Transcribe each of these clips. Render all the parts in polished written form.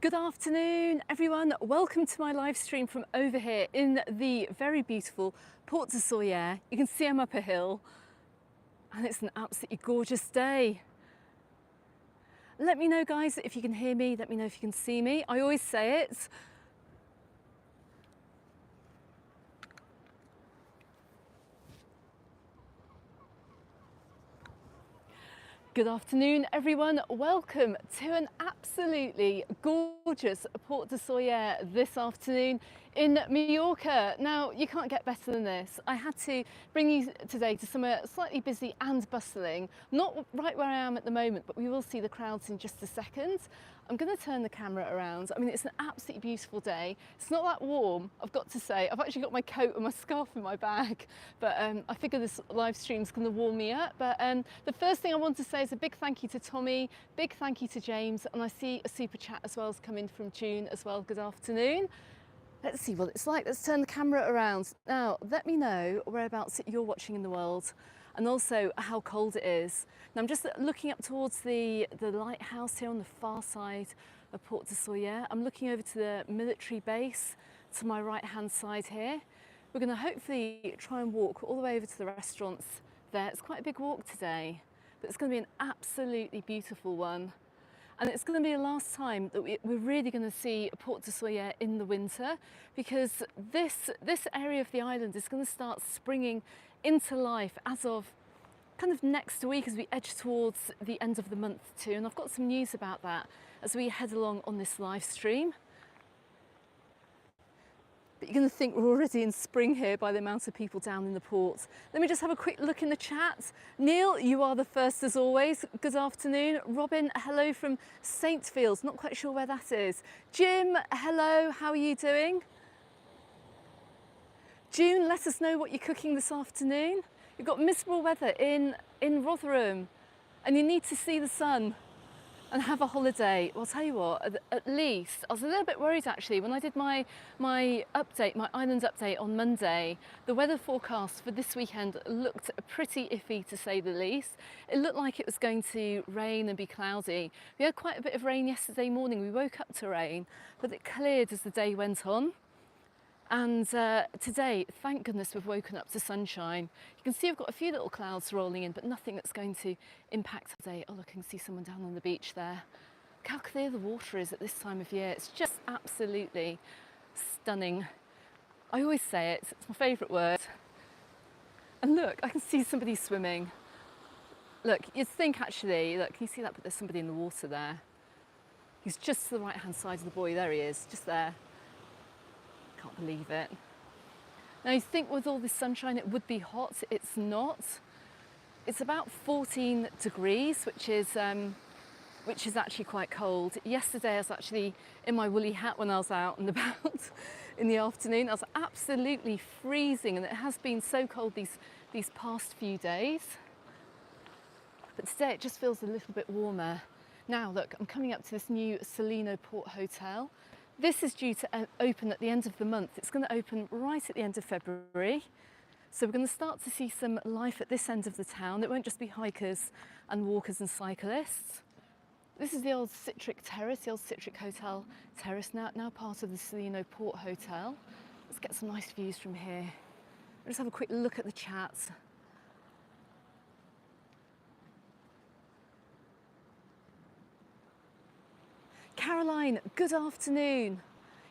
Good afternoon, everyone. Welcome to my live stream from over here in the very beautiful Port de Sóller. You can see I'm up a hill and it's an absolutely gorgeous day. Let me know, guys, if you can hear me. Let me know if you can see me. I always say it. Good afternoon, everyone. Welcome to an absolutely gorgeous Port de Sóller this afternoon in Mallorca. Now, you can't get better than this. I had to bring you today to somewhere slightly busy and bustling. Not right where I am at the moment, but we will see the crowds in just a second. I'm going to turn the camera around. I mean, it's an absolutely beautiful day. It's not that warm, I've got to say. I've actually got my coat and my scarf in my bag, but I figure this live stream's going to warm me up. But the first thing I want to say is a big thank you to Tommy, big thank you to James, and I see a super chat as well has come in from June as well. Good afternoon. Let's see what it's like. Let's turn the camera around. Now, let me know whereabouts you're watching in the world and also how cold it is. Now, I'm just looking up towards the lighthouse here on the far side of Port de Sóller. I'm looking over to the military base to my right-hand side here. We're going to hopefully try and walk all the way over to the restaurants there. It's quite a big walk today, but it's going to be an absolutely beautiful one. And it's going to be the last time that we're really going to see Port de Sóller in the winter, because this area of the island is going to start springing into life as of kind of next week as we edge towards the end of the month too. And I've got some news about that as we head along on this live stream. But you're going to think we're already in spring here by the amount of people down in the port. Let me just have a quick look in the chat. Neil, you are the first as always. Good afternoon. Robin, hello from Saintfields. Not quite sure where that is. Jim, hello. How are you doing? June, let us know what you're cooking this afternoon. You've got miserable weather in Rotherham and you need to see the sun and have a holiday. Well, I'll tell you what, at least, I was a little bit worried actually when I did my update, my island update on Monday. The weather forecast for this weekend looked pretty iffy to say the least. It looked like it was going to rain and be cloudy. We had quite a bit of rain yesterday morning. We woke up to rain, but it cleared as the day went on. And today, thank goodness, we've woken up to sunshine. You can see I've got a few little clouds rolling in, but nothing that's going to impact today. Oh, look, I can see someone down on the beach there. Look how clear the water is at this time of year. It's just absolutely stunning. I always say it, it's my favourite word. And look, I can see somebody swimming. Look, you'd think actually, look, can you see that? But there's somebody in the water there. He's just to the right-hand side of the buoy. There he is, just there. Can't believe it. Now you think with all this sunshine it would be hot. It's not. It's about 14 degrees, which is actually quite cold. Yesterday I was actually in my woolly hat when I was out and about in the afternoon. I was absolutely freezing, and it has been so cold these past few days. But today it just feels a little bit warmer. Now look, I'm coming up to this new Salino Port Hotel. This is due to open at the end of the month. It's going to open right at the end of February. So we're going to start to see some life at this end of the town. It won't just be hikers and walkers and cyclists. This is the old Citric Terrace, the old Citric Hotel Terrace, now part of the Salino Port Hotel. Let's get some nice views from here. Let's have a quick look at the chat. Caroline, good afternoon.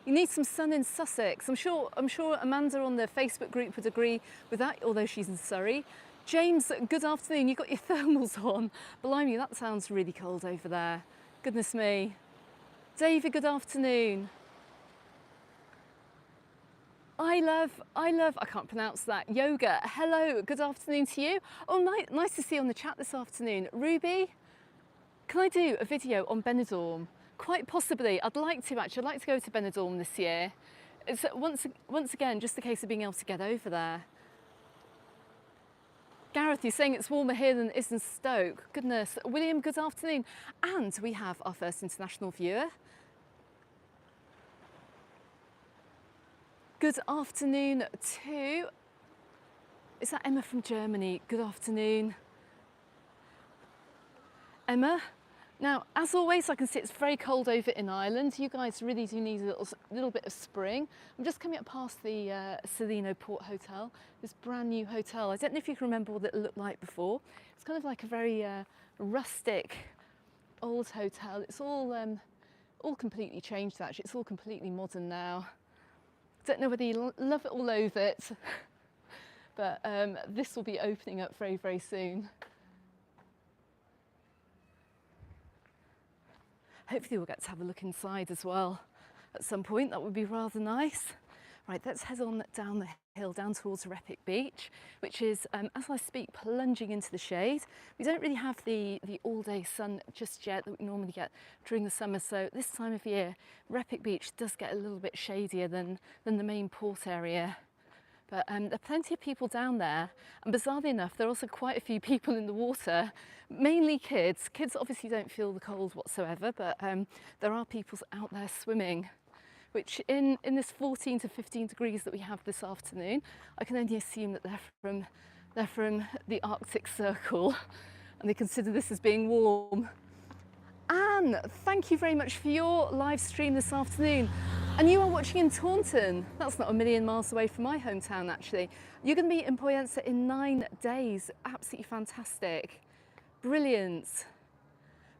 You need some sun in Sussex. I'm sure Amanda on the Facebook group would agree with that, although she's in Surrey. James, good afternoon. You've got your thermals on. Blimey, that sounds really cold over there. Goodness me. David, good afternoon. I can't pronounce that. Yoga, hello, good afternoon to you. Oh, nice to see you on the chat this afternoon. Ruby, can I do a video on Benidorm? Quite possibly. I'd like to actually. I'd like to go to Benidorm this year. It's once again just a case of being able to get over there. Gareth, you're saying it's warmer here than it is in Stoke. Goodness. William, good afternoon. And we have our first international viewer. Good afternoon to, is that Emma from Germany? Good afternoon. Emma, Now, as always, I can see it's very cold over in Ireland. You guys really do need a little bit of spring. I'm just coming up past the Salino Port Hotel, this brand new hotel. I don't know if you can remember what it looked like before. It's kind of like a very rustic old hotel. It's all completely changed actually. It's all completely modern now. Don't know whether you love it or loathe it, but this will be opening up very, very soon. Hopefully we'll get to have a look inside as well at some point. That would be rather nice. Right, let's head on down the hill, down towards Reppick Beach, which is, as I speak, plunging into the shade. We don't really have the all-day sun just yet that we normally get during the summer, so this time of year, Reppick Beach does get a little bit shadier than the main port area. But there are plenty of people down there, and bizarrely enough, there are also quite a few people in the water, mainly kids. Kids obviously don't feel the cold whatsoever, but there are people out there swimming, which in this 14 to 15 degrees that we have this afternoon, I can only assume that they're from the Arctic Circle, and they consider this as being warm. Anne, thank you very much for your live stream this afternoon. And you are watching in Taunton. That's not a million miles away from my hometown, actually. You're going to be in Poyensa in 9 days. Absolutely fantastic. Brilliant.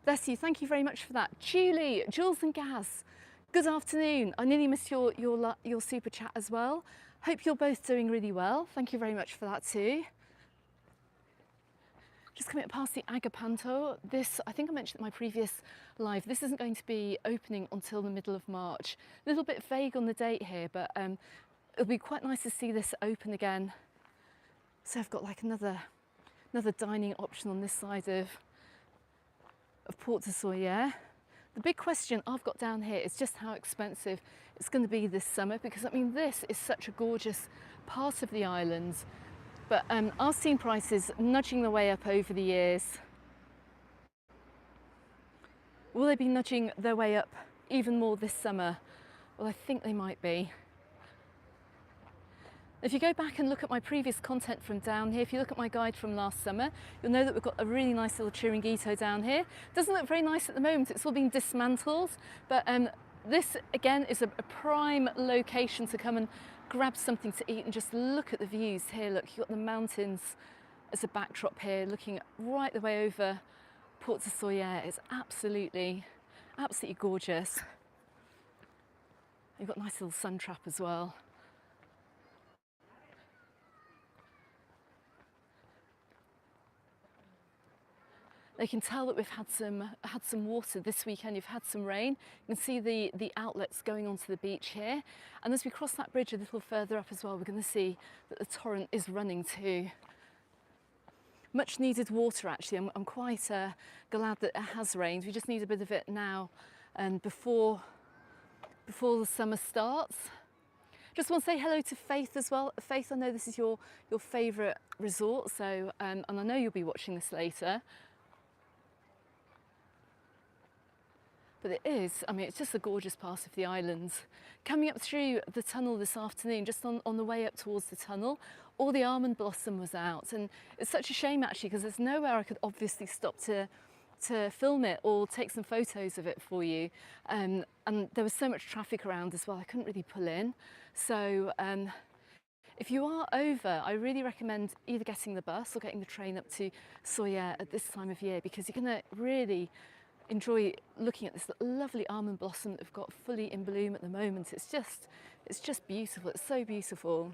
Bless you. Thank you very much for that. Julie, Jules and Gaz, good afternoon. I nearly missed your super chat as well. Hope you're both doing really well. Thank you very much for that too. Just coming up past the Agapanto. This, I think I mentioned in my previous live, this isn't going to be opening until the middle of March. A little bit vague on the date here, but it'll be quite nice to see this open again. So I've got like another dining option on this side of Port de Sóller. The big question I've got down here is just how expensive it's going to be this summer, because I mean this is such a gorgeous part of the island. But I've seen prices nudging their way up over the years. Will they be nudging their way up even more this summer? Well, I think they might be. If you go back and look at my previous content from down here, if you look at my guide from last summer, you'll know that we've got a really nice little chiringuito down here. Doesn't look very nice at the moment, it's all been dismantled, but this again is a prime location to come and grab something to eat and just look at the views here. Look, you've got the mountains as a backdrop here, looking right the way over Port de Sóller. It's absolutely gorgeous. You've got a nice little sun trap as well. They can tell that we've had some water this weekend. You've had some rain. You can see the outlets going onto the beach here. And as we cross that bridge a little further up as well, we're going to see that the torrent is running too. Much needed water actually. I'm quite glad that it has rained. We just need a bit of it now and before the summer starts. Just want to say hello to Faith as well. Faith, I know this is your favourite resort, so and I know you'll be watching this later. But it is, I mean, it's just a gorgeous part of the island. Coming up through the tunnel this afternoon, just on the way up towards the tunnel, all the almond blossom was out. And it's such a shame actually, because there's nowhere I could obviously stop to film it or take some photos of it for you. And there was so much traffic around as well, I couldn't really pull in. So if you are over, I really recommend either getting the bus or getting the train up to Sóller at this time of year, because you're going to really enjoy looking at this lovely almond blossom that we've got fully in bloom at the moment. It's just beautiful. It's so beautiful.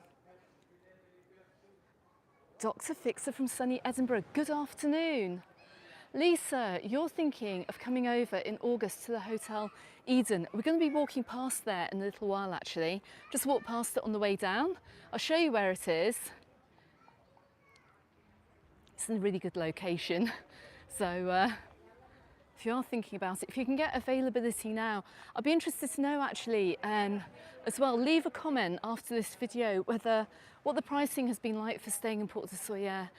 Dr. Fixer from sunny Edinburgh, good afternoon. Lisa, you're thinking of coming over in August to the Hotel Eden. We're going to be walking past there in a little while actually. Just walk past it on the way down. I'll show you where it is. It's in a really good location. So if you are thinking about it, if you can get availability now, I'd be interested to know actually as well, leave a comment after this video what the pricing has been like for staying in Port de Sóller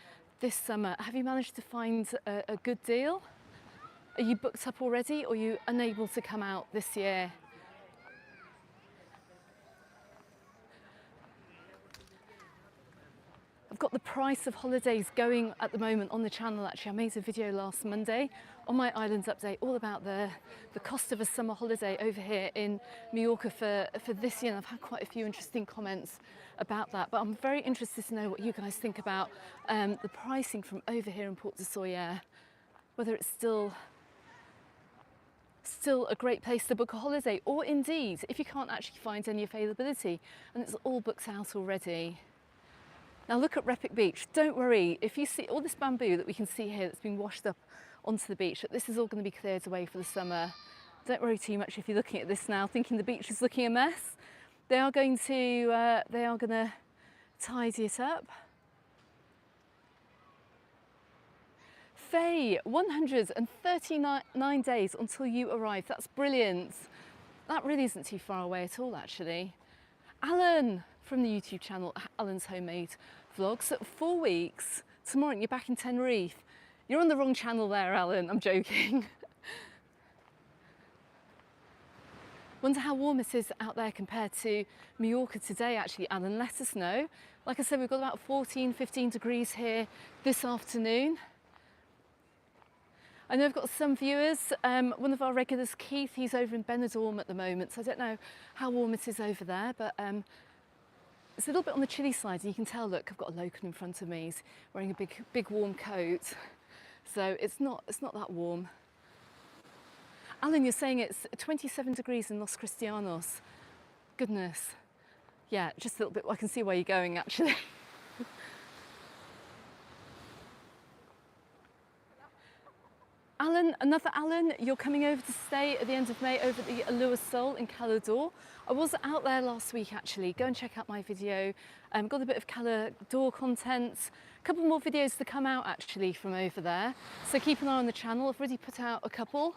this summer. Have you managed to find a good deal? Are you booked up already, or are you unable to come out this year? I've got the price of holidays going at the moment on the channel. Actually, I made a video last Monday on my Islands Update all about the cost of a summer holiday over here in Mallorca for this year. And I've had quite a few interesting comments about that, but I'm very interested to know what you guys think about the pricing from over here in Port de Sóller, whether it's still a great place to book a holiday, or indeed if you can't actually find any availability and it's all booked out already. Now look at Repic Beach. Don't worry, if you see all this bamboo that we can see here that's been washed up onto the beach, that this is all going to be cleared away for the summer. Don't worry too much if you're looking at this now thinking the beach is looking a mess. They are going to tidy it up. Faye, 139 days until you arrive. That's brilliant. That really isn't too far away at all, actually. Alan from the YouTube channel, Alan's Homemade Vlogs, 4 weeks. Tomorrow you're back in Tenerife. You're on the wrong channel there, Alan. I'm joking. Wonder how warm it is out there compared to Majorca today, actually, Alan. Let us know. Like I said, we've got about 14, 15 degrees here this afternoon. I know I've got some viewers. One of our regulars, Keith, he's over in Benidorm at the moment, so I don't know how warm it is over there, but it's a little bit on the chilly side, and you can tell, look, I've got a local in front of me. He's wearing a big warm coat, so it's not that warm. Alan, you're saying it's 27 degrees in Los Cristianos. Goodness. Yeah, just a little bit. I can see where you're going, actually. Alan, another Alan, you're coming over to stay at the end of May over at the Allure Sol in Calador. I was out there last week, actually. Go and check out my video. Got a bit of Calador content. A couple more videos to come out, actually, from over there. So keep an eye on the channel. I've already put out a couple.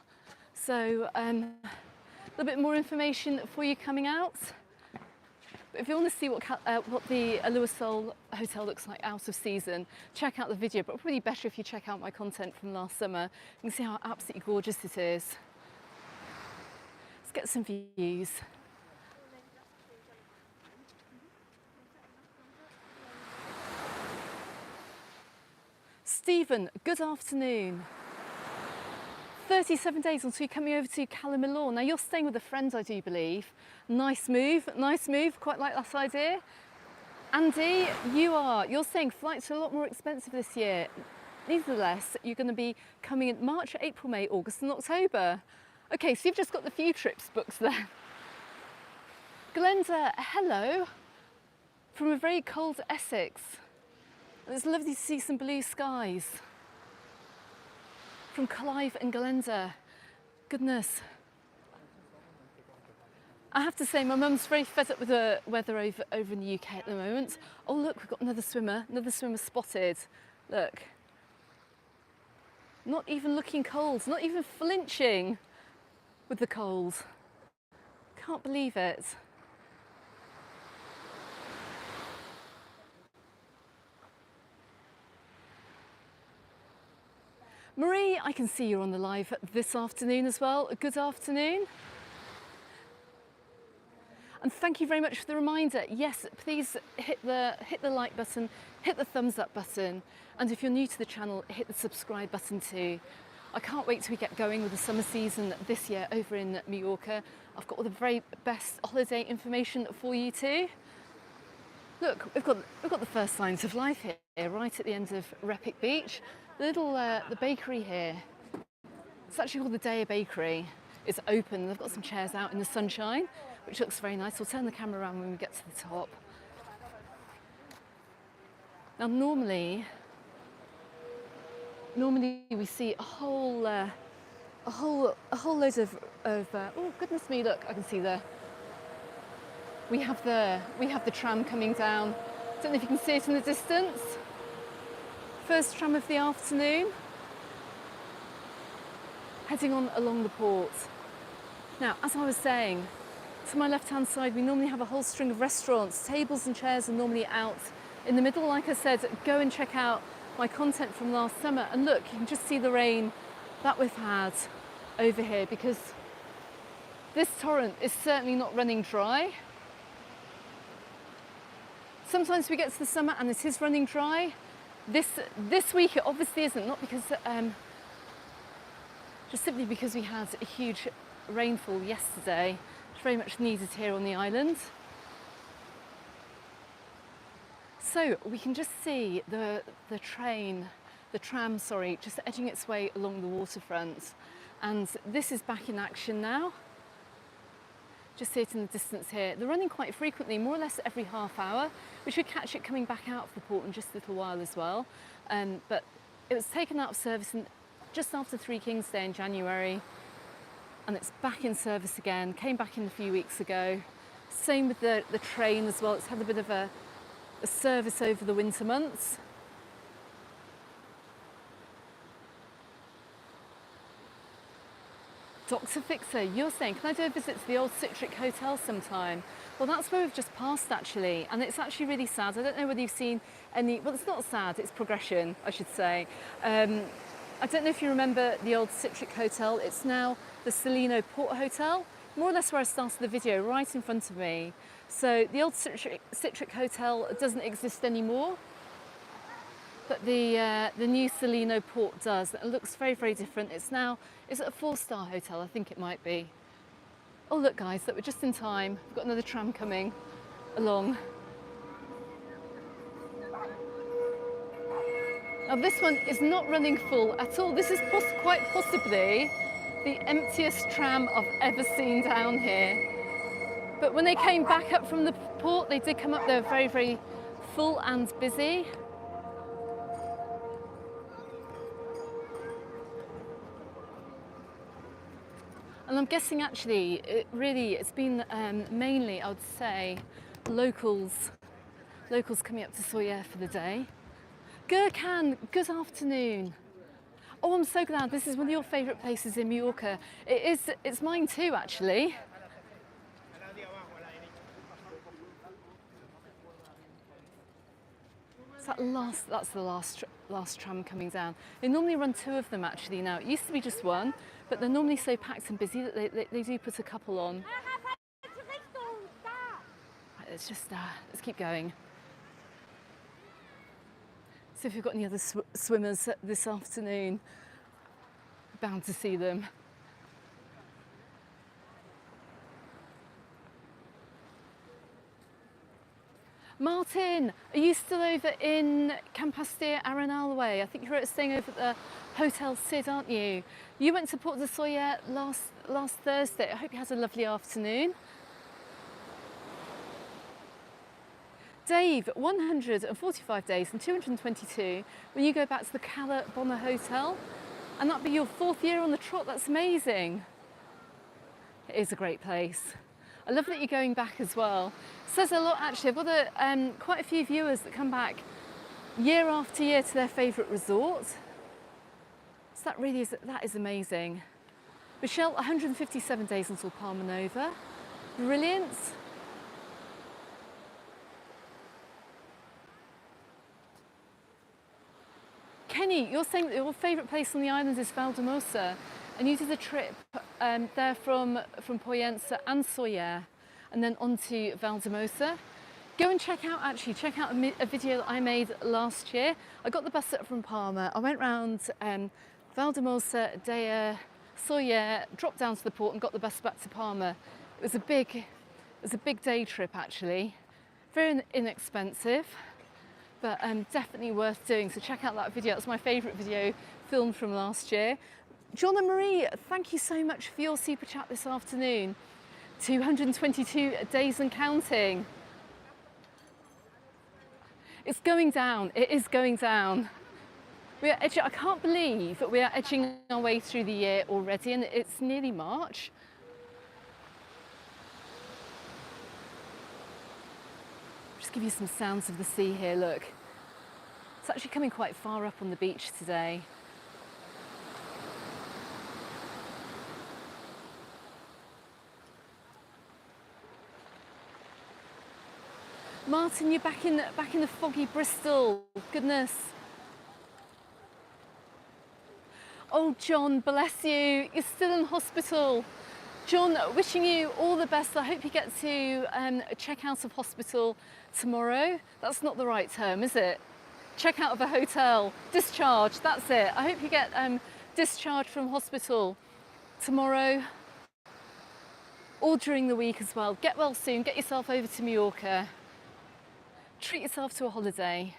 So a little bit more information for you coming out. But if you want to see what the Allure Sol hotel looks like out of season, check out the video, but probably better if you check out my content from last summer. You can see how absolutely gorgeous it is. Let's get some views. Stephen, good afternoon. 37 days until you're coming over to Calamilor. Now you're staying with a friend, I do believe. Nice move, quite like that idea. Andy, you're saying flights are a lot more expensive this year. Nevertheless, you're going to be coming in March, April, May, August and October. Okay, so you've just got the few trips booked there. Glenda, hello, from a very cold Essex. It's lovely to see some blue skies. From Clive and Glenda. Goodness. I have to say, my mum's very fed up with the weather over in the UK at the moment. Oh look, we've got another swimmer spotted. Look. Not even looking cold, not even flinching with the cold. Can't believe it. Marie, I can see you're on the live this afternoon as well. Good afternoon. And thank you very much for the reminder. Yes, please hit the like button, hit the thumbs up button. And if you're new to the channel, hit the subscribe button too. I can't wait till we get going with the summer season this year over in Mallorca. I've got all the very best holiday information for you too. Look, we've got the first signs of life here, right at the end of Repic Beach. The bakery here, it's actually called the Day Bakery. It's open, they've got some chairs out in the sunshine, which looks very nice. We'll turn the camera around when we get to the top. Now normally we see a whole load of oh goodness me, look, I can see we have the tram coming down. Don't know if you can see it in the distance. First tram of the afternoon, heading on along the port. Now, as I was saying, to my left-hand side, we normally have a whole string of restaurants. Tables and chairs are normally out in the middle. Like I said, go and check out my content from last summer. And look, you can just see the rain that we've had over here, because this torrent is certainly not running dry. Sometimes we get to the summer and it is running dry. This week it obviously isn't, not because, just simply because we had a huge rainfall yesterday, which very much needed here on the island. So we can just see the tram, just edging its way along the waterfront. And this is back in action now. Just see it in the distance here. They're running quite frequently, more or less every half hour. We should catch it coming back out of the port in just a little while as well. But it was taken out of service just after Three Kings Day in January, and it's back in service again. Came back in a few weeks ago. Same with the train as well. It's had a bit of a service over the winter months. Dr. Fixer, you're saying, can I do a visit to the old Citric Hotel sometime? Well, that's where we've just passed actually, and it's actually really sad. I don't know whether you've seen any, well, it's not sad, it's progression, I should say. I don't know if you remember the old Citric Hotel. It's now the Salino Port Hotel, more or less where I started the video, right in front of me. So the old Citric Hotel doesn't exist anymore, but the new Salino Port does. It looks very, very different. It's now, is it a 4-star hotel? I think it might be. Oh look guys, that we're just in time. We've got another tram coming along. Now this one is not running full at all. This is quite possibly the emptiest tram I've ever seen down here. But when they came back up from the port, they did come up, they were very, very full and busy. And I'm guessing actually, it's been mainly, I would say, locals coming up to Sóller for the day. Gurkhan, good afternoon. Oh, I'm so glad. This is one of your favourite places in Mallorca. It's mine too, actually. That's the last tram coming down. They normally run 2 of them actually now. It used to be just 1, but they're normally so packed and busy that they do put a couple on. Right, let's keep going. So if you've got any other swimmers this afternoon, bound to see them. Martin, are you still over in Campastia Arenal way? I think you're staying over at the Hotel Cid, aren't you? You went to Port de Sóller last Thursday. I hope you had a lovely afternoon. Dave, 145 days and 222 when you go back to the Cala Bona Hotel, and that'll be your 4th year on the trot. That's amazing. It is a great place. I love that you're going back as well. Says a lot actually. I've got quite a few viewers that come back year after year to their favourite resort. So that is amazing. Michelle, 157 days until Palma Nova. Brilliant. Kenny, you're saying that your favourite place on the island is Valdemosa, and you did a trip there from Poyensa and Sóller, and then on to Valdemosa. Go and check out a video that I made last year. I got the bus up from Palma. I went round Valdemosa, Dea, Sóller, dropped down to the port and got the bus back to Palma. It was a big day trip actually, very inexpensive, but definitely worth doing. So check out that video. That's my favourite video filmed from last year. Jonna Marie, thank you so much for your super chat this afternoon. 222 days and counting. It's going down. It is going down. We are edging, I can't believe that we are edging our way through the year already, and it's nearly March. Just give you some sounds of the sea here, look. It's actually coming quite far up on the beach today. Martin, you're back in the foggy Bristol. Goodness. Oh, John, bless you. You're still in hospital. John, wishing you all the best. I hope you get to check out of hospital tomorrow. That's not the right term, is it? Check out of a hotel, discharge, that's it. I hope you get discharged from hospital tomorrow or during the week as well. Get well soon, get yourself over to Mallorca. Treat yourself to a holiday.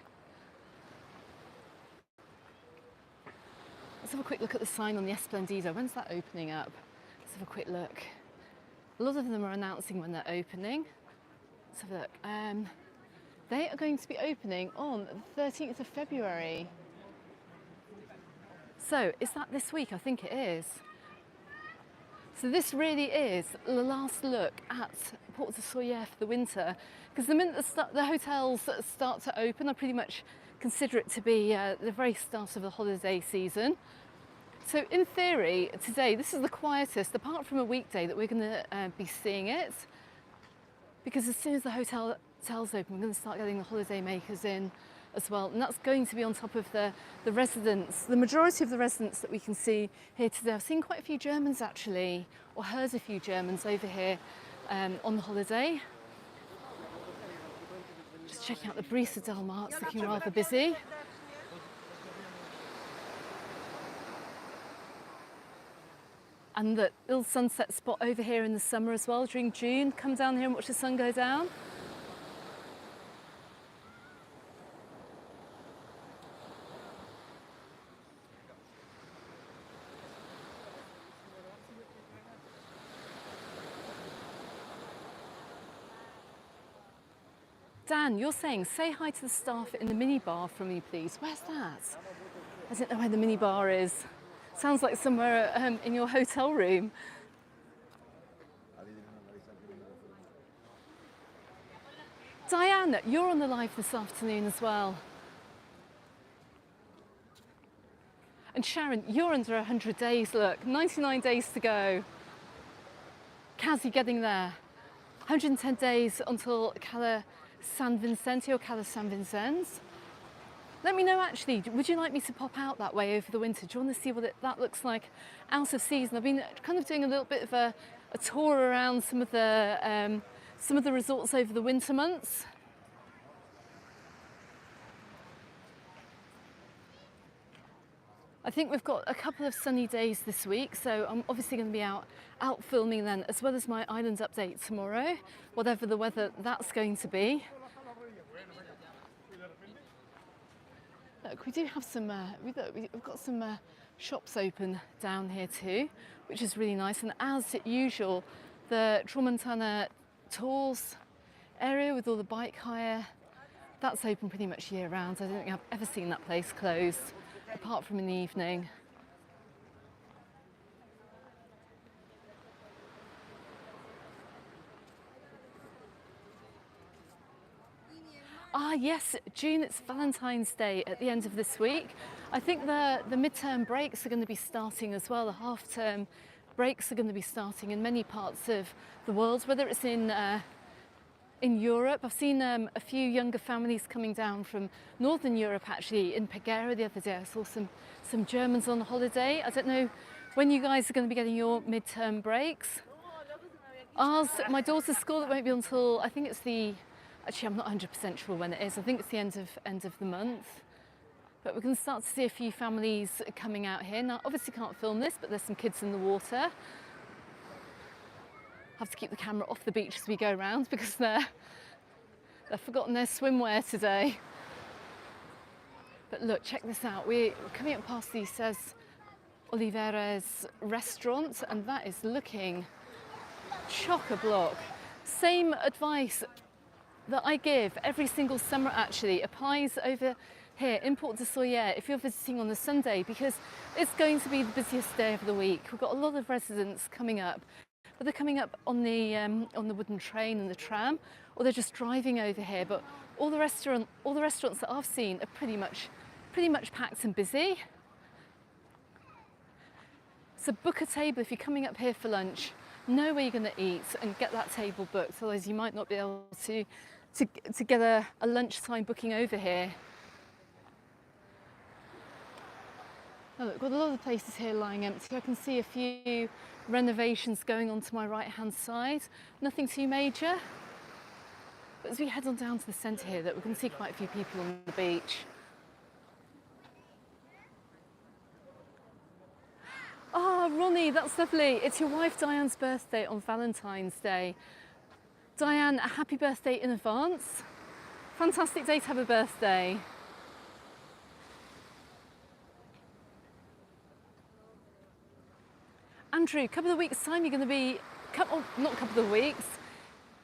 Let's have a quick look at the sign on the Esplendido. When's that opening up? Let's have a quick look. A lot of them are announcing when they're opening. Let's have a look. They are going to be opening on the 13th of February. So is that this week? I think it is. So this really is the last look at Port de Sóller for the winter, because the minute the hotels start to open, I pretty much consider it to be the very start of the holiday season. So in theory, today, this is the quietest, apart from a weekday, that we're going to be seeing it, because as soon as the hotels open, we're going to start getting the holiday makers in as well, and that's going to be on top of the residents. The majority of the residents that we can see here today, I've seen quite a few Germans actually, or heard a few Germans over here on the holiday. Just checking out the Brisa del Mar, it's looking rather busy. And the little sunset spot over here in the summer as well, during June. Come down here and watch the sun go down. Dan, you're saying, say hi to the staff in the minibar for me, please. Where's that? I don't know where the minibar is. Sounds like somewhere in your hotel room. Diane, you're on the live this afternoon as well. And Sharon, you're under 100 days, look, 99 days to go. Kazi getting there. 110 days until Cala San Vicente or Cala San Vincennes. Let me know actually, would you like me to pop out that way over the winter? Do you want to see what that looks like out of season? I've been kind of doing a little bit of a tour around some of the resorts over the winter months. I think we've got a couple of sunny days this week, so I'm obviously going to be out filming then, as well as my island update tomorrow, whatever the weather that's going to be. Look, we do have some, we've got some shops open down here too, which is really nice. And as usual, the Tramontana Tours area with all the bike hire, that's open pretty much year round. I don't think I've ever seen that place closed, apart from in the evening. Ah yes, June, it's Valentine's Day at the end of this week. I think the midterm breaks are going to be starting as well. The half-term breaks are going to be starting in many parts of the world, whether it's in Europe. I've seen a few younger families coming down from Northern Europe actually, in Pegera the other day. I saw some Germans on holiday. I don't know when you guys are going to be getting your midterm breaks. My daughter's school, it won't be until, I think it's actually I'm not 100% sure when it is. I think it's the end of the month. But we're going to start to see a few families coming out here. Now, obviously can't film this, but there's some kids in the water. Have to keep the camera off the beach as we go around because they've forgotten their swimwear today. But look, check this out. We're coming up past the Ses Oliveras restaurant, and that is looking chock-a-block. Same advice that I give every single summer actually applies over here in Port de Sóller if you're visiting on the Sunday, because it's going to be the busiest day of the week. We've got a lot of residents coming up, but they're coming up on the wooden train and the tram, or they're just driving over here. But all the restaurants that I've seen are pretty much packed and busy. So book a table if you're coming up here for lunch. Know where you're going to eat and get that table booked, otherwise you might not be able to get a lunchtime booking over here. Oh, look, got a lot of places here lying empty. I can see a few renovations going on to my right-hand side. Nothing too major. But as we head on down to the centre here, that we're going to see quite a few people on the beach. Ah, Ronnie, that's lovely. It's your wife Diane's birthday on Valentine's Day. Diane, a happy birthday in advance. Fantastic day to have a birthday. Andrew, a couple of weeks' time you're going to be, not a couple of weeks,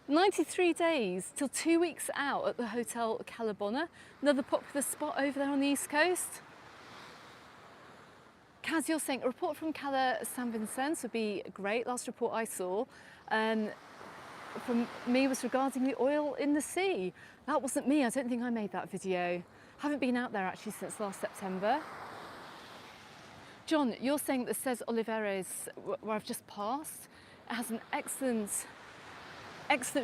93 days till 2 weeks out at the Hotel Calabona, another popular spot over there on the East Coast. Kaz, you're saying a report from Cala San Vicente would be great. Last report I saw from me was regarding the oil in the sea. That wasn't me, I don't think I made that video. Haven't been out there actually since last September. John, you're saying that Ces Oliveres, where I've just passed, it has an excellent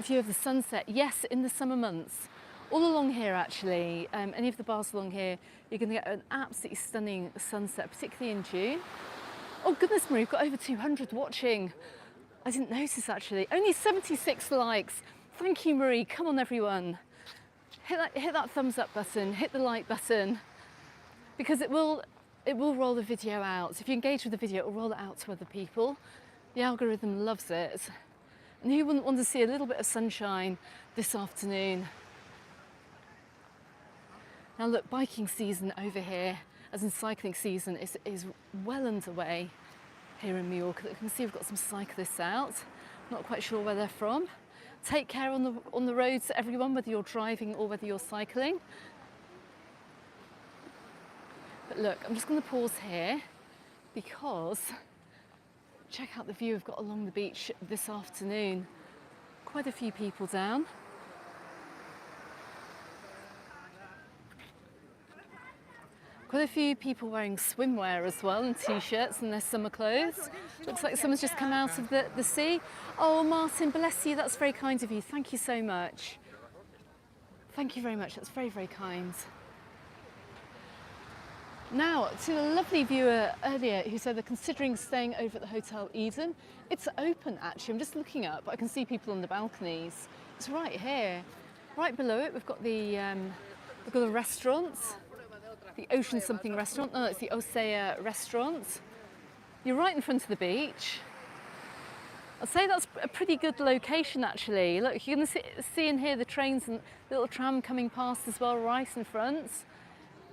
view of the sunset. Yes, in the summer months. All along here actually, any of the bars along here, you're going to get an absolutely stunning sunset, particularly in June. Oh goodness me, we've got over 200 watching. I didn't notice actually. Only 76 likes. Thank you, Marie. Come on everyone. Hit that thumbs up button, hit the like button, because it will roll the video out. If you engage with the video, it will roll it out to other people. The algorithm loves it. And who wouldn't want to see a little bit of sunshine this afternoon? Now look, biking season over here, as in cycling season, is well underway here in Mallorca. You can see we've got some cyclists out. Not quite sure where they're from. Take care on the roads, everyone, whether you're driving or whether you're cycling. But look, I'm just going to pause here because check out the view we've got along the beach this afternoon. Quite a few people down. Quite a few people wearing swimwear as well, and t-shirts and their summer clothes. Looks like someone's just come out of the sea. Oh, Martin, bless you, that's very kind of you. Thank you so much. Thank you very much, that's very, very kind. Now, to a lovely viewer earlier who said they're considering staying over at the Hotel Eden. It's open actually, I'm just looking up, I can see people on the balconies. It's right here. Right below it, we've got the restaurant. The Ocean something restaurant, no, it's the Osea restaurant. You're right in front of the beach. I'd say that's a pretty good location actually. Look, you're going to see and hear the trains and the little tram coming past as well, right in front.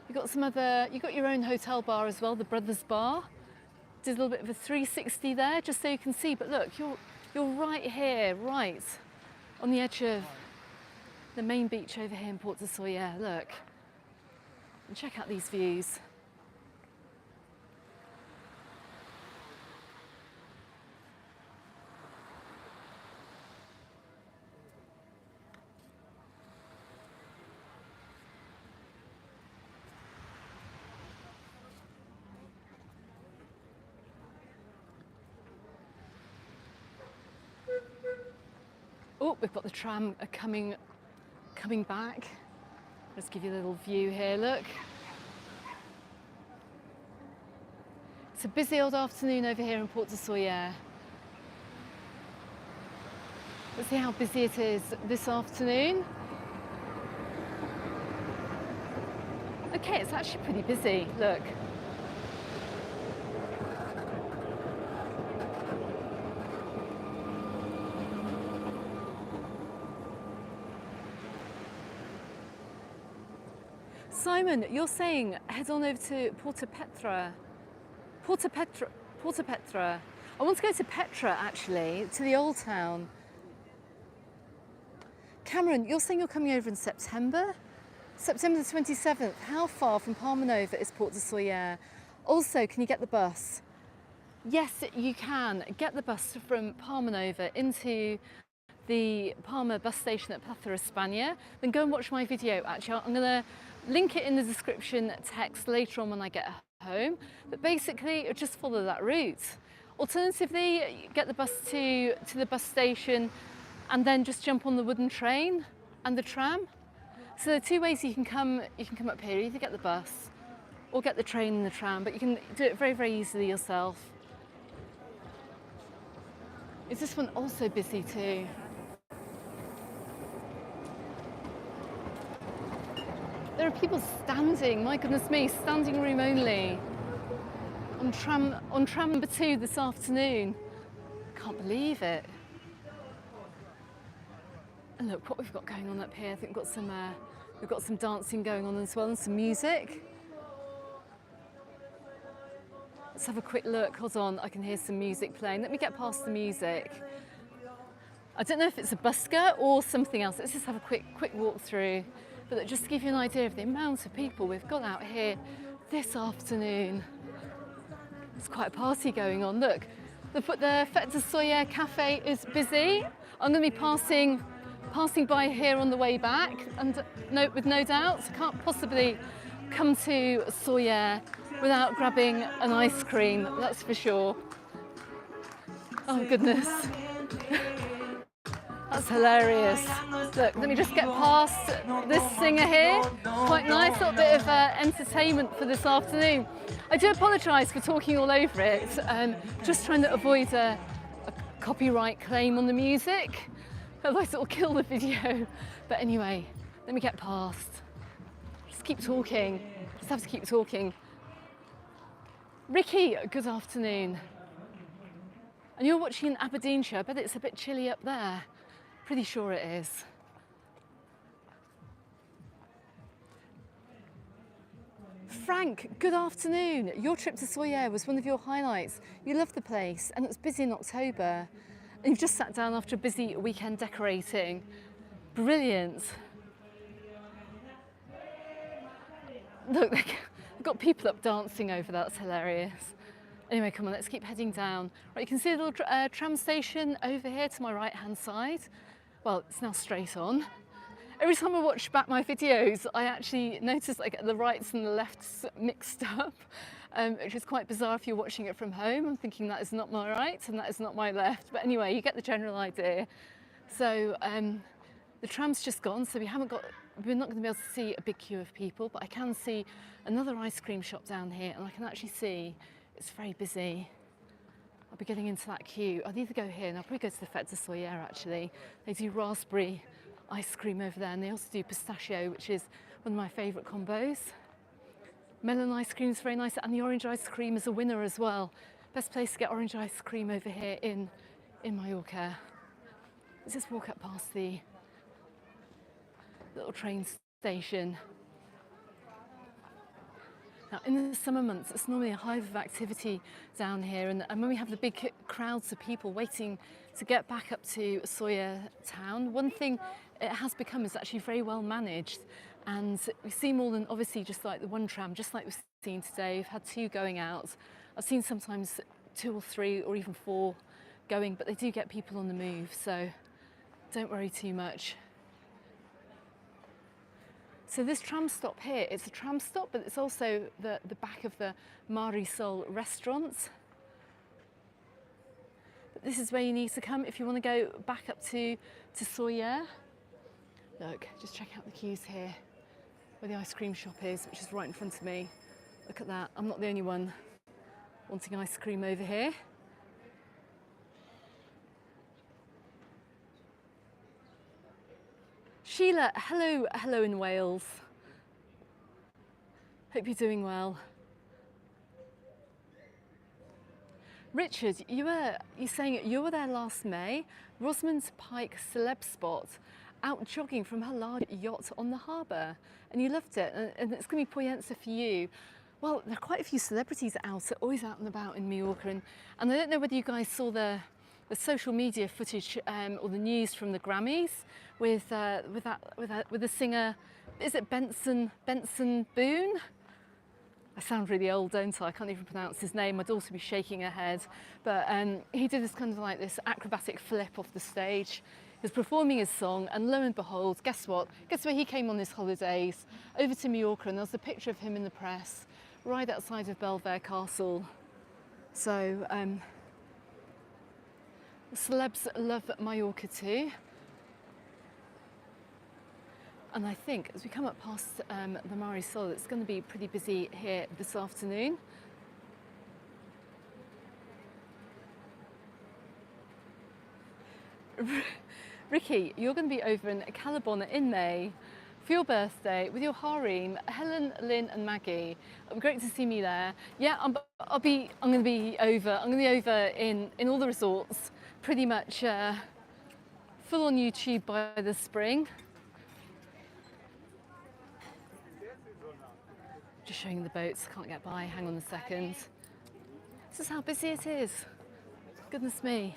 You've got your own hotel bar as well, the Brothers Bar. Did a little bit of a 360 there, just so you can see, but look, you're right here, right on the edge of the main beach over here in Port de Sóller, look. And check out these views. Oh, we've got the tram coming back. Let's give you a little view here, look. It's a busy old afternoon over here in Port de Sóller. Let's see how busy it is this afternoon. Okay, it's actually pretty busy, look. Simon, you're saying head on over to Porta Petra. I want to go to Petra actually, to the old town. Cameron, you're saying you're coming over in September? September the 27th. How far from Palma Nova is Port de Sóller? Also, can you get the bus? Yes, you can get the bus from Palma Nova into the Palma bus station at Plaza España. Then go and watch my video. Actually, I'm going to link it in the description text later on when I get home. But basically, just follow that route. Alternatively, get the bus to the bus station and then just jump on the wooden train and the tram. So there are two ways you can come up here. Either get the bus or get the train and the tram, but you can do it very, very easily yourself. Is this one also busy too? There are people standing, my goodness me, standing room only on tram number 2 this afternoon. Can't believe it. And look what we've got going on up here. I think we've got some dancing going on as well and some music. Let's have a quick look. Hold on, I can hear some music playing. Let me get past the music. I don't know if it's a busker or something else. Let's just have a quick walk through. But just to give you an idea of the amount of people we've got out here this afternoon. There's quite a party going on. Look, the Fête de Sóller cafe is busy. I'm going to be passing by here on the way back, and with no doubt, can't possibly come to Sóller without grabbing an ice cream, that's for sure. Oh goodness. That's hilarious. Look, let me just get past this singer here. Quite nice, little bit of entertainment for this afternoon. I do apologise for talking all over it. Just trying to avoid a copyright claim on the music. Otherwise it'll kill the video. But anyway, let me get past. Just keep talking. Just have to keep talking. Ricky, good afternoon. And you're watching in Aberdeenshire. I bet it's a bit chilly up there. Pretty sure it is. Frank, good afternoon. Your trip to Sóller was one of your highlights. You loved the place and it was busy in October. And you've just sat down after a busy weekend decorating. Brilliant. Look, they've got people up dancing over that. That's hilarious. Anyway, come on, let's keep heading down. Right, you can see a little tram station over here to my right-hand side. Well, it's now straight on. Every time I watch back my videos, I actually notice I get the rights and the lefts mixed up, which is quite bizarre if you're watching it from home. I'm thinking that is not my right and that is not my left. But anyway, you get the general idea. So the tram's just gone, so we're not going to be able to see a big queue of people, but I can see another ice cream shop down here, and I can actually see it's very busy. I'll be getting into that queue. I'll either go here and I'll probably go to the Fête de Sóller actually. They do raspberry ice cream over there, and they also do pistachio, which is one of my favourite combos. Melon ice cream is very nice, and the orange ice cream is a winner as well. Best place to get orange ice cream over here in Mallorca. Let's just walk up past the little train station. Now, in the summer months, it's normally a hive of activity down here, and when we have the big crowds of people waiting to get back up to Sóller town, one thing it has become is actually very well managed, and we see more than obviously just like the one tram, just like we've seen today. We've had 2 going out. I've seen sometimes 2 or 3 or even 4 going, but they do get people on the move, so don't worry too much. So this tram stop here, it's a tram stop, but it's also the back of the Majorca restaurant. But this is where you need to come if you want to go back up to Sóller. Look, just check out the queues here, where the ice cream shop is, which is right in front of me. Look at that, I'm not the only one wanting ice cream over here. Sheila, hello in Wales. Hope you're doing well. Richard, you're saying you were there last May, Rosamund Pike celeb spot, out jogging from her large yacht on the harbour, and you loved it, and it's going to be Poyenza for you. Well, there are quite a few celebrities always out and about in Mallorca, and I don't know whether you guys saw the social media footage or the news from the Grammys with the singer, is it Benson Boone? I sound really old, don't I? I can't even pronounce his name. My daughter will be shaking her head. But he did this kind of like this acrobatic flip off the stage. He was performing his song, and lo and behold, guess what? Guess where he came on his holidays? Over to Mallorca, and there was a picture of him in the press, right outside of Belvedere Castle. So, celebs love Mallorca too. And I think as we come up past the Majorca, it's going to be pretty busy here this afternoon. Ricky, you're going to be over in Calabona in May for your birthday with your harem, Helen, Lynn, and Maggie. It'll be great to see me there. Yeah, I'm going to be over in all the resorts, pretty much full on YouTube by the spring. Just showing the boats. Can't get by. Hang on a second. This is how busy it is. Goodness me.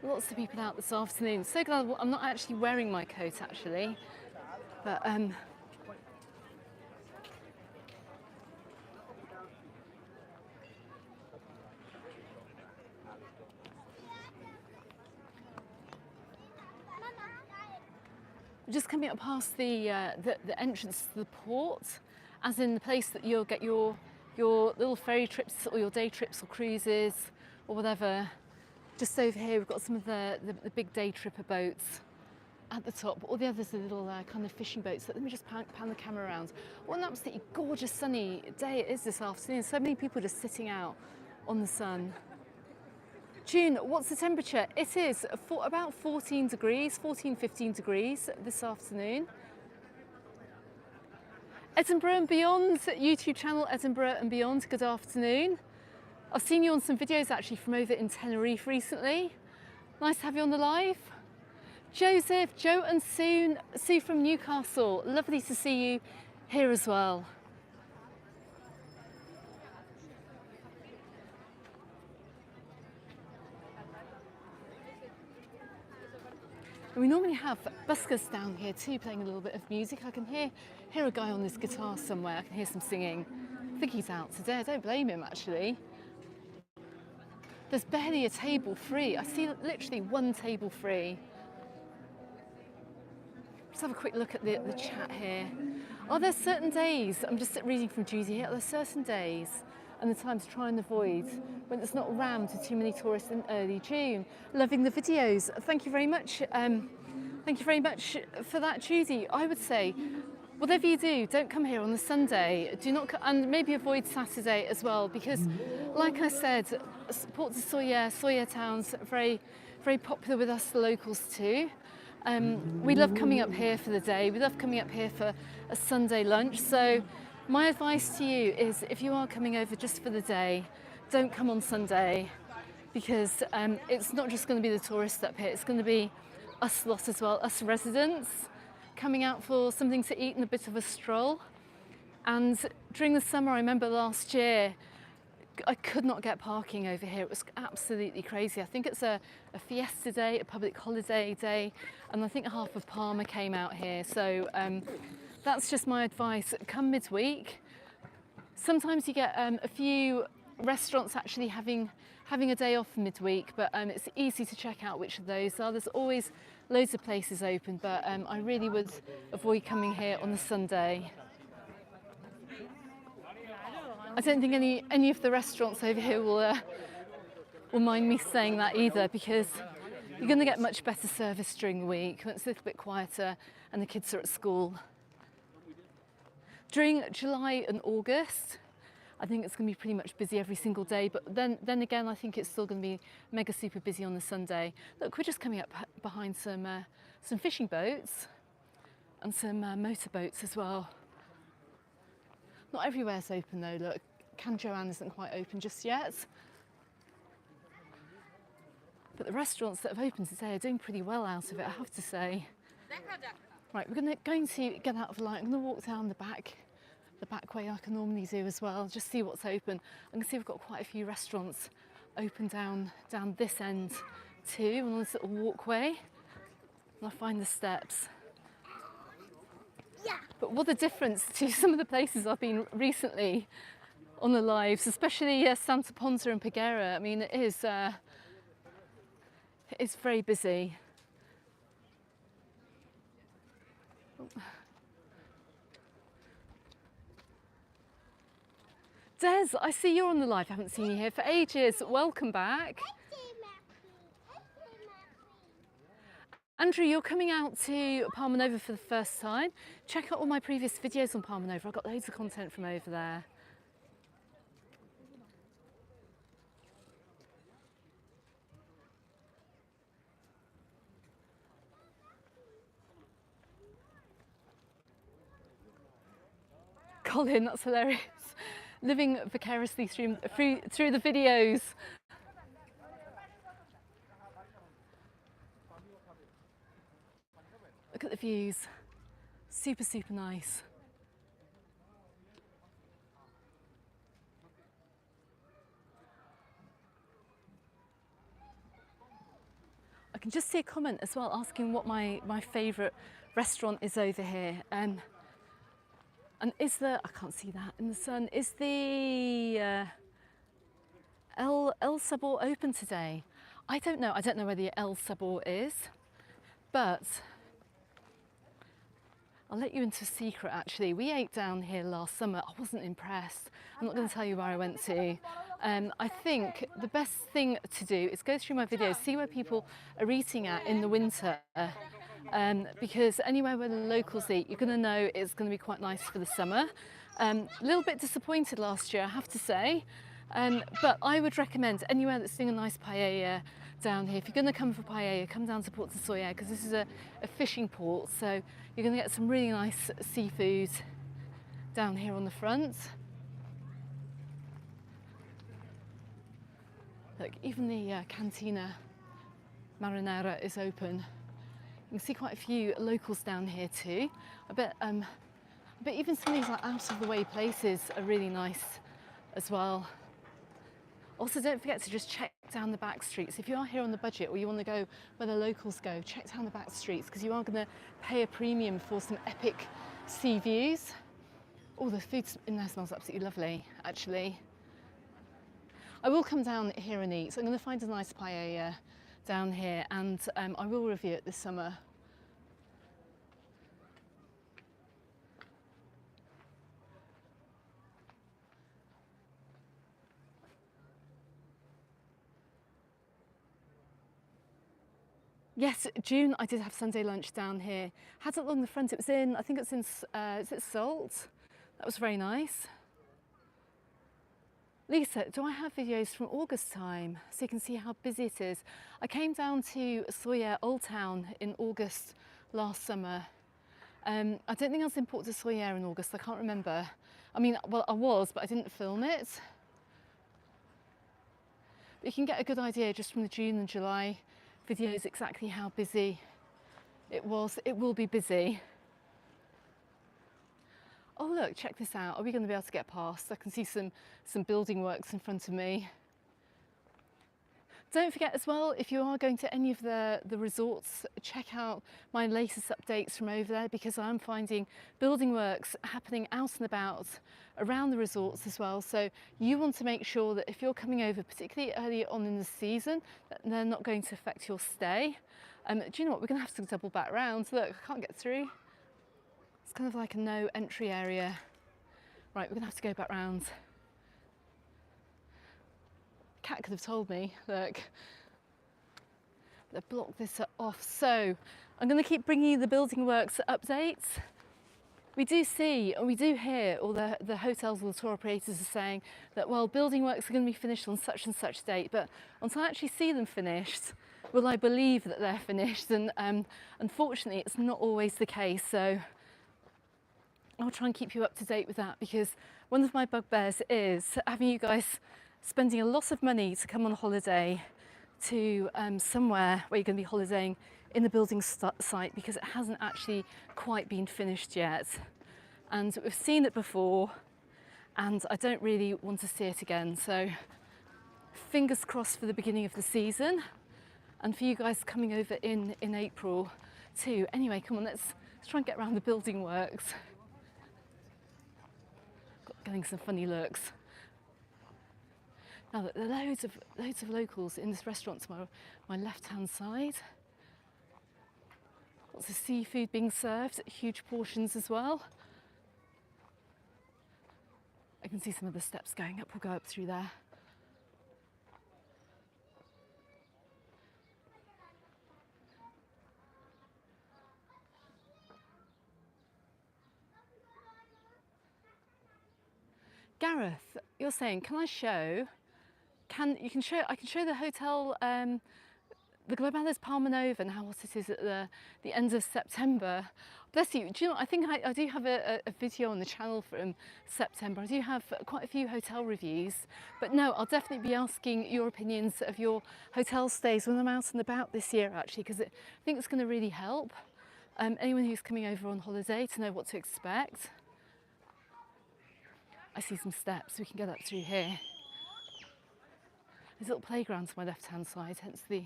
Lots of people out this afternoon. So glad I'm not actually wearing my coat actually, but we're just coming up past the entrance to the port, as in the place that you'll get your little ferry trips or your day trips or cruises or whatever. Just over here we've got some of the big day tripper boats at the top. All the others are little kind of fishing boats. So let me just pan the camera around. What an absolutely gorgeous sunny day it is this afternoon. So many people just sitting out on the sun. June, what's the temperature? It is about 14 degrees, 15 degrees this afternoon. Edinburgh and Beyond, YouTube channel Edinburgh and Beyond, good afternoon. I've seen you on some videos actually from over in Tenerife recently. Nice to have you on the live. Joseph, Joe and Sue from Newcastle. Lovely to see you here as well. And we normally have buskers down here too, playing a little bit of music. I can hear a guy on this guitar somewhere. I can hear some singing. I think he's out today. I don't blame him actually. There's barely a table free. I see literally one table free. Let's have a quick look at the chat here. Are there certain days, I'm just reading from Judy here, are there certain days and the time to try and avoid when it's not rammed with too many tourists in early June? Loving the videos. Thank you very much. Thank you very much for that, Judy. I would say, whatever you do, don't come here on the Sunday. Do not, and maybe avoid Saturday as well, because, like I said, Port de Sóller town's very, very popular with us, the locals too. We love coming up here for the day. We love coming up here for a Sunday lunch. So, my advice to you is, if you are coming over just for the day, don't come on Sunday, because it's not just going to be the tourists up here. It's going to be us lot as well, us residents, coming out for something to eat and a bit of a stroll. And during the summer, I remember last year, I could not get parking over here. It was absolutely crazy. I think it's a fiesta day, a public holiday day, and I think half of Palma came out here. So that's just my advice. Come midweek. Sometimes you get a few restaurants actually having a day off midweek, but it's easy to check out which of those are. There's always loads of places open, but I really would avoid coming here on the Sunday. I don't think any of the restaurants over here will mind me saying that either, because you're going to get much better service during the week when it's a little bit quieter and the kids are at school. During July and August, I think it's going to be pretty much busy every single day, but then again, I think it's still going to be mega super busy on the Sunday. Look, we're just coming up behind some fishing boats and some motorboats as well. Not everywhere's open though, look. Can Joanne isn't quite open just yet. But the restaurants that have opened today are doing pretty well out of it, I have to say. Right, we're going to get out of the light. I'm going to walk down the back way like I normally do as well, just see what's open. I can see we've got quite a few restaurants open down this end too, on this little walkway. And I find the steps. Yeah. But what a difference to some of the places I've been recently on the lives, especially Santa Ponsa and Peguera. I mean, it's very busy. Des, I see you're on the live. I haven't seen you here for ages. Welcome back. Andrew, you're coming out to Palma Nova for the first time. Check out all my previous videos on Palma Nova. I've got loads of content from over there. Colin, that's hilarious. Living vicariously through the videos. Look at the views. Super, super nice. I can just see a comment as well asking what my favourite restaurant is over here. And is I can't see that in the sun, is the El Sabor open today? I don't know where the El Sabor is, but I'll let you into a secret actually. We ate down here last summer. I wasn't impressed. I'm not going to tell you where I went to. I think the best thing to do is go through my videos, see where people are eating at in the winter. Because anywhere where the locals eat, you're going to know it's going to be quite nice for the summer. A little bit disappointed last year, I have to say. But I would recommend anywhere that's doing a nice paella down here. If you're going to come for paella, come down to Port de Sóller because this is a fishing port, so you're going to get some really nice seafood down here on the front. Look, even the Cantina Marinara is open. You can see quite a few locals down here too. I bet even some of these like out of the way places are really nice as well. Also, don't forget to just check down the back streets. If you are here on the budget or you want to go where the locals go, check down the back streets because you are going to pay a premium for some epic sea views. Oh, the food in there smells absolutely lovely, actually. I will come down here and eat, so I'm going to find a nice paella down here and I will review it this summer. Yes, June I did have Sunday lunch down here. Had it along the front, it was in, I think it's in, is it Salt? That was very nice. Lisa, do I have videos from August time so you can see how busy it is? I came down to Sóller Old Town in August last summer. I don't think I was in Port de Sóller in August, I can't remember. I mean, well, I was, but I didn't film it. But you can get a good idea just from the June and July videos exactly how busy it was. It will be busy. Oh look, check this out. Are we going to be able to get past? I can see some building works in front of me. Don't forget as well, if you are going to any of the resorts, check out my latest updates from over there because I'm finding building works happening out and about around the resorts as well. So you want to make sure that if you're coming over, particularly early on in the season, that they're not going to affect your stay. Do you know what? We're going to have to double back round. Look, I can't get through. It's kind of like a no entry area. Right, we're going to have to go back round. Cat could have told me, look. They've blocked this off. So I'm going to keep bringing you the building works updates. We do see and we do hear all the hotels or the tour operators are saying that, well, building works are going to be finished on such and such date, but until I actually see them finished, will I believe that they're finished? And unfortunately, it's not always the case. So I'll try and keep you up to date with that because one of my bugbears is having you guys spending a lot of money to come on holiday to somewhere where you're going to be holidaying in the building site because it hasn't actually quite been finished yet. And we've seen it before and I don't really want to see it again. So fingers crossed for the beginning of the season and for you guys coming over in April too. Anyway, come on, let's try and get around the building works. Getting some funny looks. Now, there are loads of locals in this restaurant to my left-hand side. Lots of seafood being served, huge portions as well. I can see some of the steps going up. We'll go up through there. Gareth, you're saying, can I show? I can show the hotel the Globella's Palma Nova and how hot it is at the end of September. Bless you, do you know, I think I do have a video on the channel from September. I do have quite a few hotel reviews, but no, I'll definitely be asking your opinions of your hotel stays when I'm out and about this year, actually, because I think it's going to really help anyone who's coming over on holiday to know what to expect. I see some steps, we can get up through here. There's a little playground to my left-hand side, hence the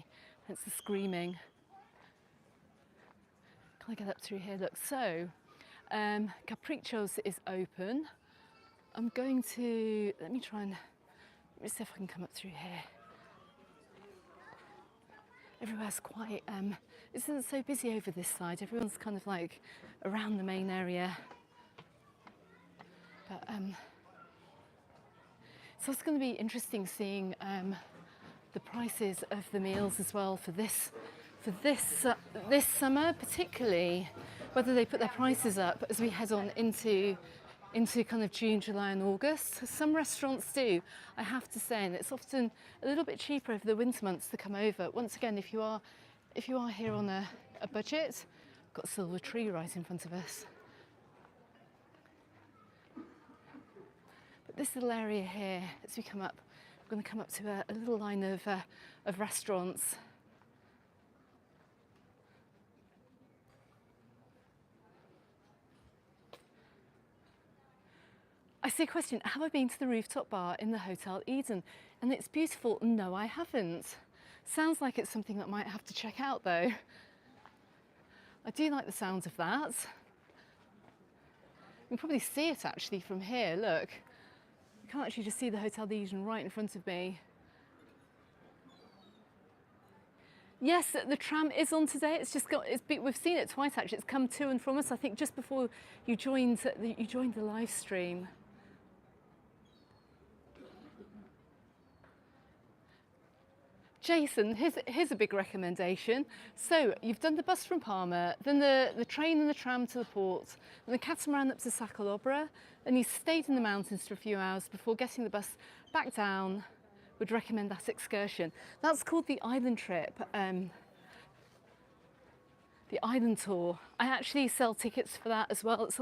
screaming. Can I get up through here? Look, so Capriccio's is open. I'm going to, let me see if I can come up through here. Everywhere's quite, it isn't so busy over this side. Everyone's kind of like around the main area. But so it's going to be interesting seeing the prices of the meals as well for this summer, particularly whether they put their prices up as we head on into kind of June, July and August. Some restaurants do, I have to say, and it's often a little bit cheaper over the winter months to come over. Once again, if you are here on a budget, got a silver tree right in front of us. But this little area here, as we come up, we're going to come up to a little line of restaurants. I see a question, have I been to the rooftop bar in the Hotel Eden? And it's beautiful. No, I haven't. Sounds like it's something that I might have to check out though. I do like the sound of that. You can probably see it actually from here, look. You can actually just see the Hotel Eden right in front of me. Yes, the tram is on today. We've seen it twice actually. It's come to and from us, I think just before you joined the live stream. Jason, here's a big recommendation. So you've done the bus from Palma, then the train and the tram to the port, and the catamaran up to Sa Calobra, and you stayed in the mountains for a few hours before getting the bus back down. Would recommend that excursion. That's called the island trip, the island tour. I actually sell tickets for that as well. It's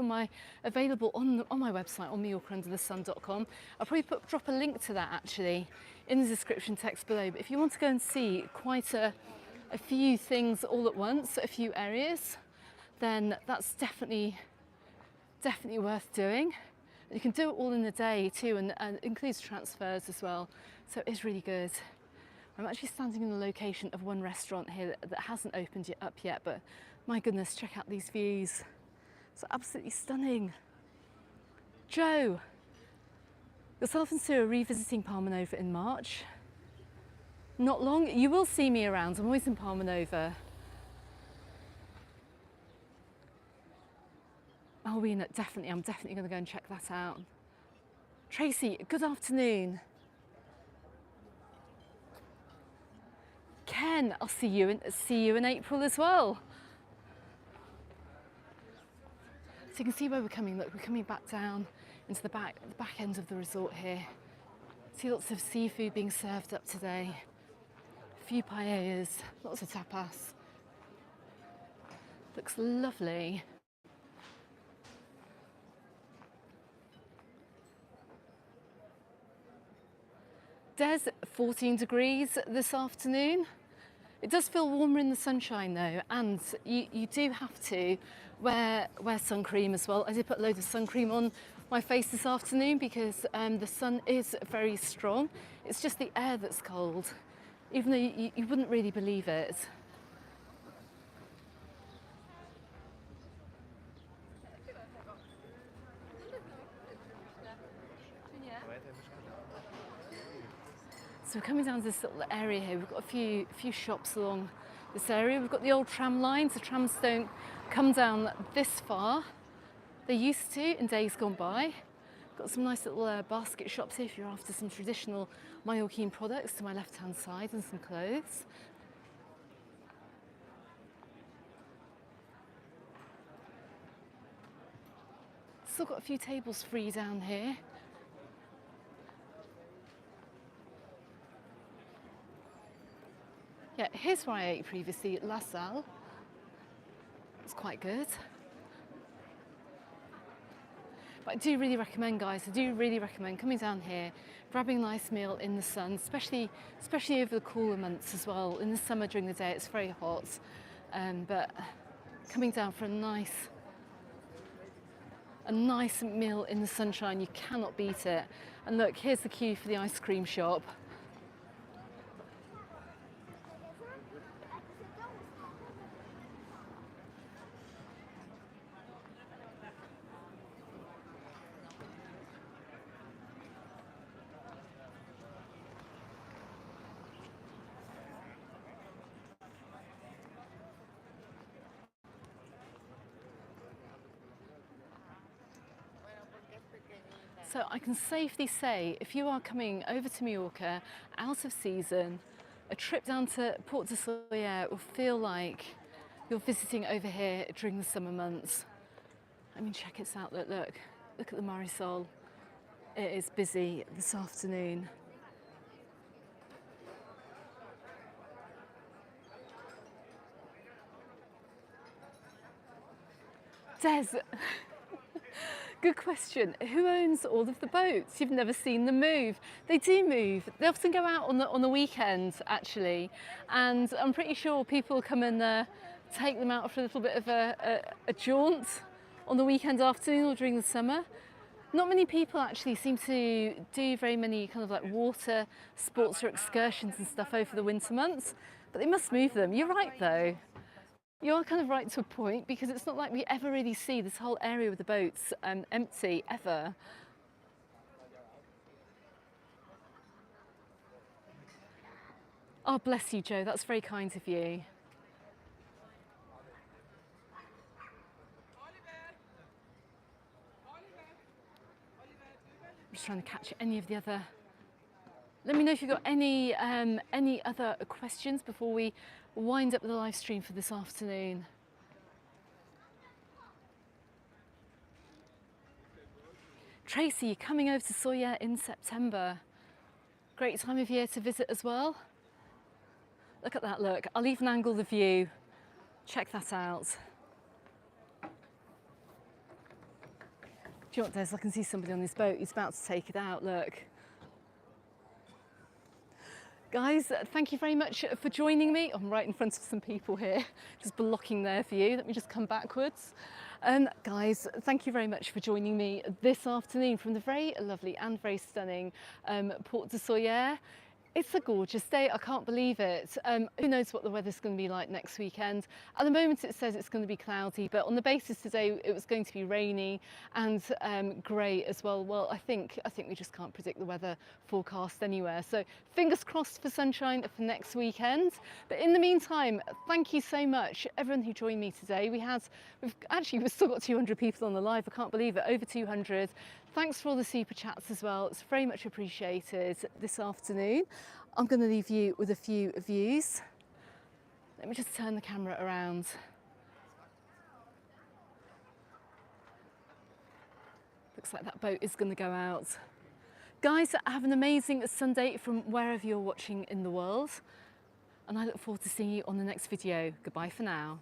available on my website on mallorcaunderthesun.com. I'll probably drop a link to that actually in the description text below. But if you want to go and see quite a few things all at once, a few areas, then that's definitely worth doing. You can do it all in the day too, and it includes transfers as well. So it's really good. I'm actually standing in the location of one restaurant here that hasn't opened up yet, but my goodness, check out these views. It's absolutely stunning. Joe, yourself and Sue are revisiting Palma Nova in March. Not long, you will see me around. I'm always in Palma Nova. Alwina, I'm definitely going to go and check that out. Tracy, good afternoon. Ken, I'll see you in April as well. So you can see where we're coming. Look, we're coming back down into the back end of the resort here. See lots of seafood being served up today. A few paellas, lots of tapas. Looks lovely. Des, 14 degrees this afternoon. It does feel warmer in the sunshine though, and you do have to wear sun cream as well. I did put a load of sun cream on my face this afternoon because the sun is very strong. It's just the air that's cold, even though you wouldn't really believe it. So we're coming down to this little area here. We've got a few shops along this area. We've got the old tram lines. The trams don't come down this far. They used to in days gone by. Got some nice little basket shops here if you're after some traditional Mallorquin products to my left-hand side, and some clothes. Still got a few tables free down here. Yeah, Here's where I ate previously at La Salle. It's quite good. But I do really recommend, guys, I do really recommend coming down here, grabbing a nice meal in the sun, especially over the cooler months as well. In the summer during the day it's very hot, but coming down for a nice meal in the sunshine, you cannot beat it. And look, here's the queue for the ice cream shop. So I can safely say, if you are coming over to Mallorca out of season, a trip down to Port de Sóller will feel like you're visiting over here during the summer months. I mean, check it out, look at the Marisol. It is busy this afternoon. Des, good question. Who owns all of the boats? You've never seen them move. They do move. They often go out on the weekend, actually, and I'm pretty sure people come and take them out for a little bit of a jaunt on the weekend afternoon or during the summer. Not many people actually seem to do very many kind of like water sports or excursions and stuff over the winter months, but they must move them. You're right though. You're kind of right to a point, because it's not like we ever really see this whole area with the boats empty, ever. Oh, bless you, Joe. That's very kind of you. I'm just trying to catch any of the other... Let me know if you've got any other questions before we wind up the live stream for this afternoon. Tracy, you're coming over to Sóller in September. Great time of year to visit as well. Look at that, look. I'll even angle the view. Check that out. Do you know what, Des? I can see somebody on this boat. He's about to take it out, look. Guys, thank you very much for joining me. I'm right in front of some people here, just blocking their view. Let me just come backwards. Guys, thank you very much for joining me this afternoon from the very lovely and very stunning Port de Sóller. It's a gorgeous day, I can't believe it. Who knows what the weather's going to be like next weekend. At the moment it says it's going to be cloudy, but on the basis today it was going to be rainy and grey as well. Well, I think we just can't predict the weather forecast anywhere. So fingers crossed for sunshine for next weekend. But in the meantime, thank you so much everyone who joined me today. We've still got 200 people on the live, I can't believe it, over 200. Thanks for all the super chats as well. It's very much appreciated this afternoon. I'm going to leave you with a few views. Let me just turn the camera around. Looks like that boat is going to go out. Guys, have an amazing Sunday from wherever you're watching in the world. And I look forward to seeing you on the next video. Goodbye for now.